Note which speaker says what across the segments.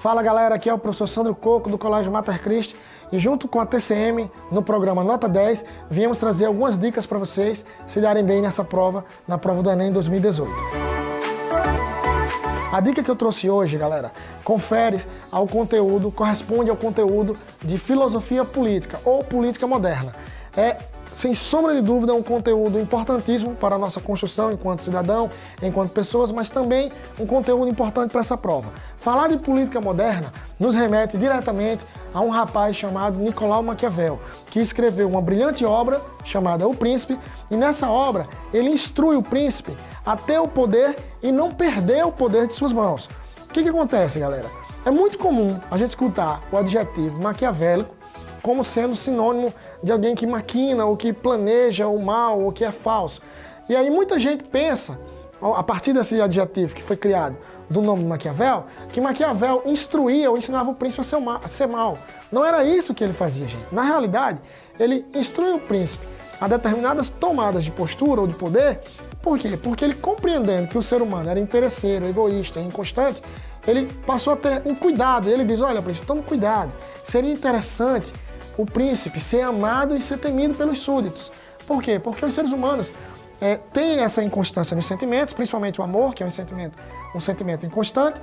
Speaker 1: Fala galera, aqui é o professor Sandro Coco do Colégio Mater Christi e junto com a TCM, no programa Nota 10, viemos trazer algumas dicas para vocês se darem bem nessa prova, na prova do Enem 2018. A dica que eu trouxe hoje, galera, confere ao conteúdo, corresponde ao conteúdo de filosofia política ou política moderna. É, sem sombra de dúvida, um conteúdo importantíssimo para a nossa construção enquanto cidadão, enquanto pessoas, mas também um conteúdo importante para essa prova. Falar de política moderna nos remete diretamente a um rapaz chamado Nicolau Maquiavel, que escreveu uma brilhante obra chamada O Príncipe, e nessa obra ele instrui o príncipe a ter o poder e não perder o poder de suas mãos. O que acontece, galera? É muito comum a gente escutar o adjetivo maquiavélico como sendo sinônimo de alguém que maquina, ou que planeja o mal, ou que é falso. E aí muita gente pensa, a partir desse adjetivo que foi criado do nome de Maquiavel, que Maquiavel instruía ou ensinava o príncipe a ser mal. Não era isso que ele fazia, gente. Na realidade, ele instrui o príncipe a determinadas tomadas de postura ou de poder. Por quê? Porque ele, compreendendo que o ser humano era interesseiro, egoísta, inconstante, ele passou a ter um cuidado. Ele diz, olha, príncipe, tome cuidado. Seria interessante o príncipe ser amado e ser temido pelos súditos. Por quê? Porque os seres humanos têm essa inconstância nos sentimentos, principalmente o amor, que é um sentimento inconstante,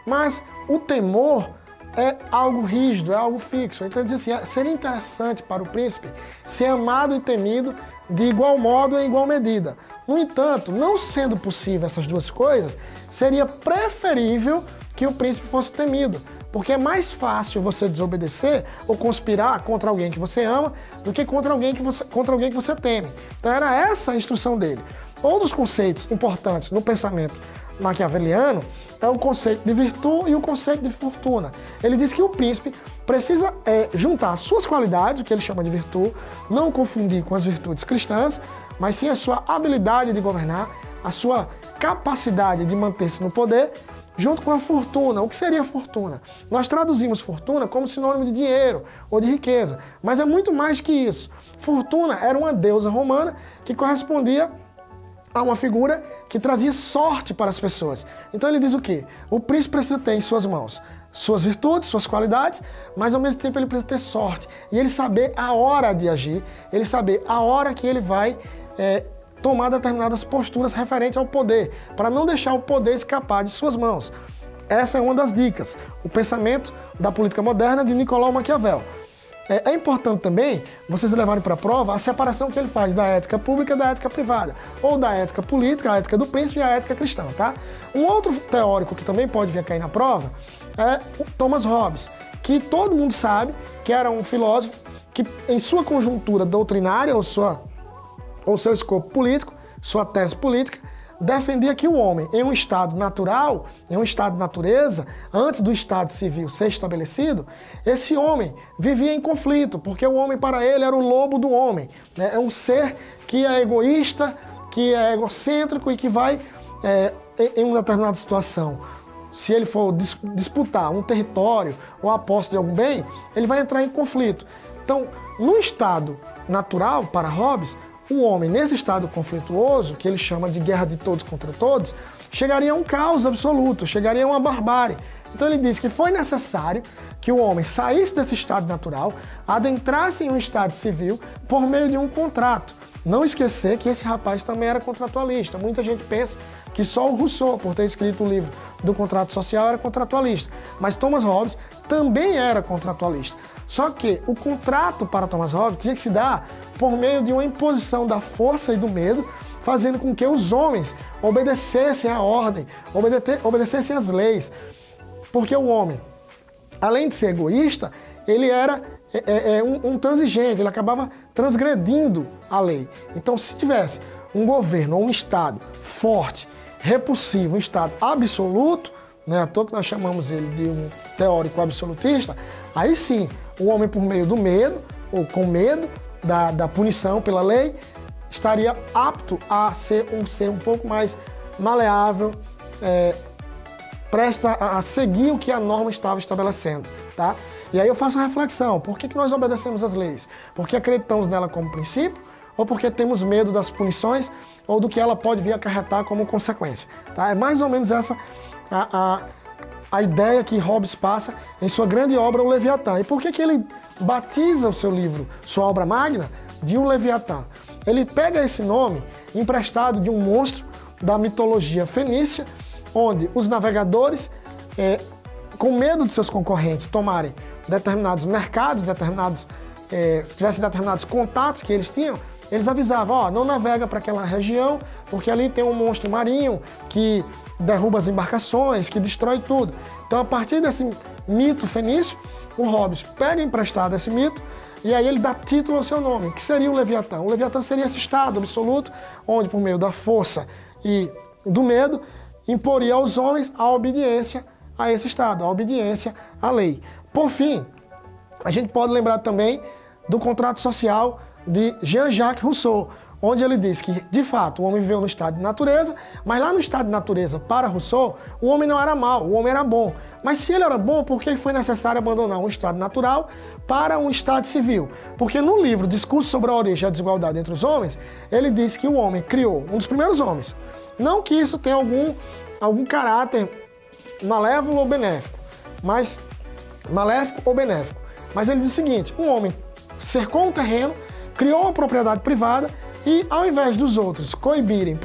Speaker 1: mas o temor é algo rígido, é algo fixo. Então ele diz assim, seria interessante para o príncipe ser amado e temido de igual modo e em igual medida. No entanto, não sendo possível essas duas coisas, seria preferível que o príncipe fosse temido, porque é mais fácil você desobedecer ou conspirar contra alguém que você ama do que contra alguém que você teme. Então era essa a instrução dele. Outros conceitos importantes no pensamento maquiaveliano é o conceito de virtude e o conceito de fortuna. Ele diz que o príncipe precisa juntar suas qualidades, o que ele chama de virtude, não confundir com as virtudes cristãs, mas sim a sua habilidade de governar, a sua capacidade de manter-se no poder, junto com a fortuna. O que seria a fortuna? Nós traduzimos fortuna como sinônimo de dinheiro ou de riqueza, mas é muito mais que isso. Fortuna era uma deusa romana que correspondia a uma figura que trazia sorte para as pessoas. Então ele diz o quê? O príncipe precisa ter em suas mãos suas virtudes, suas qualidades, mas ao mesmo tempo ele precisa ter sorte. E ele saber a hora de agir, ele saber a hora que ele vai tomar determinadas posturas referentes ao poder, para não deixar o poder escapar de suas mãos. Essa é uma das dicas, o pensamento da política moderna de Nicolau Maquiavel. É importante também vocês levarem para a prova a separação que ele faz da ética pública e da ética privada, ou da ética política, a ética do príncipe e a ética cristã, tá? Um outro teórico que também pode vir a cair na prova é o Thomas Hobbes, que todo mundo sabe que era um filósofo que, em sua conjuntura doutrinária ou seu escopo político, sua tese política, defendia que o homem, em um estado natural, em um estado de natureza, antes do estado civil ser estabelecido, esse homem vivia em conflito, porque o homem para ele era o lobo do homem, né? É um ser que é egoísta, que é egocêntrico e que vai, em uma determinada situação, se ele for disputar um território ou a posse de algum bem, ele vai entrar em conflito. Então, no estado natural, para Hobbes, o homem, nesse estado conflituoso, que ele chama de guerra de todos contra todos, chegaria a um caos absoluto, chegaria a uma barbárie. Então ele diz que foi necessário que o homem saísse desse estado natural, adentrasse em um estado civil por meio de um contrato. Não esquecer que esse rapaz também era contratualista. Muita gente pensa que só o Rousseau, por ter escrito o livro do contrato social, era contratualista. Mas Thomas Hobbes também era contratualista. Só que o contrato para Thomas Hobbes tinha que se dar por meio de uma imposição da força e do medo, fazendo com que os homens obedecessem à ordem, obedecessem às leis. Porque o homem, além de ser egoísta, ele era um transigente, ele acabava transgredindo a lei. Então, se tivesse um governo ou um Estado forte, repulsivo, um Estado absoluto, né, à toa que nós chamamos ele de um teórico absolutista, aí sim, o homem, por meio do medo, ou com medo da punição pela lei, estaria apto a ser um ser um pouco mais maleável, presta a seguir o que a norma estava estabelecendo, tá? E aí eu faço uma reflexão, por que nós obedecemos às leis? Porque acreditamos nela como princípio, ou porque temos medo das punições, ou do que ela pode vir a acarretar como consequência, tá? É mais ou menos essa a ideia que Hobbes passa em sua grande obra, O Leviatã. E por que ele batiza o seu livro, sua obra magna, de O Leviatã? Ele pega esse nome emprestado de um monstro da mitologia fenícia, onde os navegadores, com medo de seus concorrentes tomarem determinados mercados, tivessem determinados contatos que eles tinham, eles avisavam, ó, não navega para aquela região, porque ali tem um monstro marinho que derruba as embarcações, que destrói tudo. Então, a partir desse mito fenício, o Hobbes pega emprestado esse mito e aí ele dá título ao seu nome, que seria o Leviatã. O Leviatã seria esse estado absoluto, onde por meio da força e do medo, imporia aos homens a obediência a esse estado, a obediência à lei. Por fim, a gente pode lembrar também do contrato social de Jean-Jacques Rousseau, onde ele diz que, de fato, o homem viveu no estado de natureza, mas lá no estado de natureza, para Rousseau, o homem não era mau, o homem era bom. Mas se ele era bom, por que foi necessário abandonar um estado natural para um estado civil? Porque no livro Discurso sobre a Origem e a Desigualdade entre os Homens, ele diz que o homem criou, um dos primeiros homens. Não que isso tenha algum caráter malévolo ou benéfico, mas maléfico ou benéfico. Mas ele diz o seguinte, um homem cercou um terreno, criou uma propriedade privada e, ao invés dos outros proibirem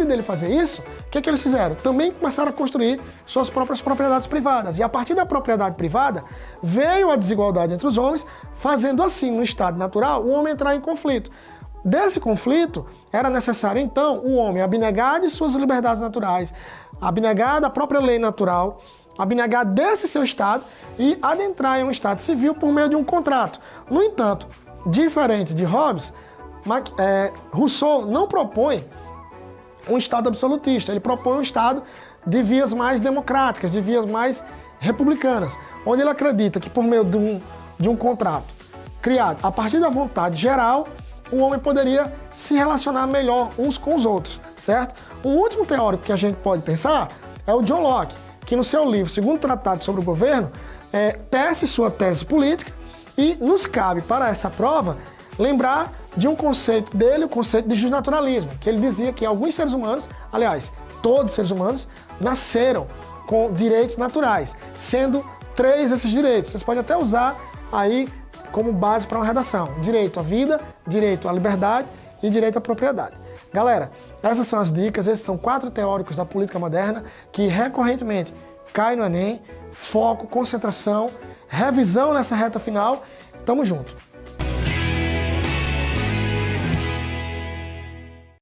Speaker 1: dele fazer isso, o que eles fizeram? Também começaram a construir suas próprias propriedades privadas. E a partir da propriedade privada, veio a desigualdade entre os homens, fazendo assim, no estado natural, o homem entrar em conflito. Desse conflito, era necessário, então, o homem abnegar de suas liberdades naturais, abnegar da própria lei natural, abnegar desse seu estado e adentrar em um estado civil por meio de um contrato. No entanto, diferente de Hobbes, Rousseau não propõe um estado absolutista, ele propõe um estado de vias mais democráticas, de vias mais republicanas, onde ele acredita que por meio de um contrato criado a partir da vontade geral, o homem poderia se relacionar melhor uns com os outros, certo? Um último teórico que a gente pode pensar é o John Locke, que no seu livro Segundo Tratado sobre o Governo, tece sua tese política e nos cabe, para essa prova, lembrar de um conceito dele, o conceito de justnaturalismo, que ele dizia que alguns seres humanos, aliás, todos os seres humanos, nasceram com direitos naturais, sendo 3 esses direitos. Vocês podem até usar aí como base para uma redação: direito à vida, direito à liberdade e direito à propriedade. Galera, essas são as dicas, esses são 4 teóricos da política moderna que recorrentemente caem no Enem. Foco, concentração, revisão nessa reta final. Tamo junto!